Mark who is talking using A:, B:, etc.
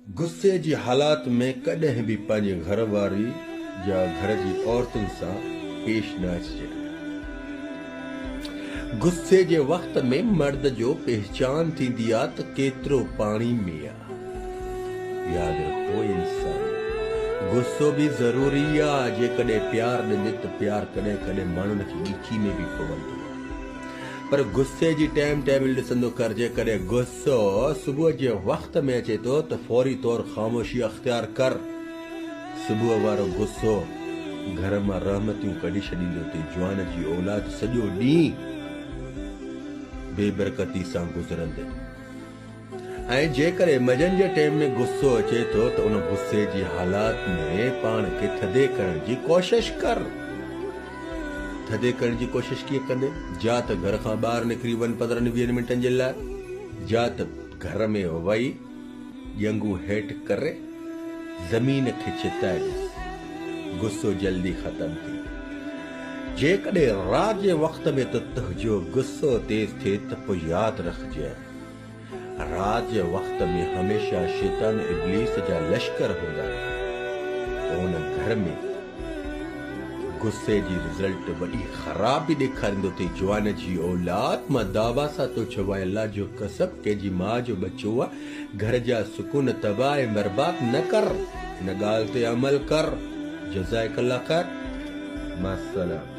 A: गुस्से जी हालात में कॾहिं बि पंहिंजे घर वारी या घर जी औरतुनि सां पेश न अचिजे। गुस्से जे वक़्त में मर्द जो पहचान थींदी आहे त केतिरो पाणी में आहे। यादि रखो इंसान गुस्सो बि ज़रूरी आहे। जेकॾहिं प्यार ॾिजे त प्यार कॾहिं कॾहिं माण्हुनि खे ॾिखी में बि पवंदो आहे, पर गुस्से जी टाइम टेबल ॾिसंदो कर। जेकॾहिं गुस्सो सुबुह जे वक़्त में अचे थो त फौरी तौर ख़ामोशी अख़्तियार कर। सुबुह वारो गुस्सो घर मां रहमतियूं कढी छॾींदो ते जवान जी औलाद सॼो ॾींहुं बेबरकती सां गुज़रंदे। ऐं जेकॾहिं मंझंदि जे टाइम में गुस्सो अचे थो त उन गुस्से जी हालात में पाण खे थधे करण जी कोशिश कर। थधे करण जी कोशिश कीअं कंदे? जा त घर खां ॿाहिरि निकिरी वञ 15-20 मिंटनि जे लाइ, जा त घर में वही ॼंगू हेठि करे ज़मीन खे छिताए ॾिस। गुस्सो जल्दी ख़तम थी। जेकॾहिं रात जे वक़्त में त तुंहिंजो गुस्सो तेज़ थिए त पोइ यादि रखिजे, रात जे वक़्त में हमेशह शैतान इब्लीस जा लश्कर हूंदा। उन घर में गुस्से जी रिज़ल्ट वॾी ख़राबी ॾेखारींदो अथई। जवान जी औलाद मां दावा सां थो चवां, अल्लाह जो कसम, कंहिंजी माउ जो बच्चो आहे। घर जा सुकून तबाह ऐं बर्बाद न कर। हिन ॻाल्हि ते अमल कर। जज़ाकल्लाह ख़ैर। मां सलाम।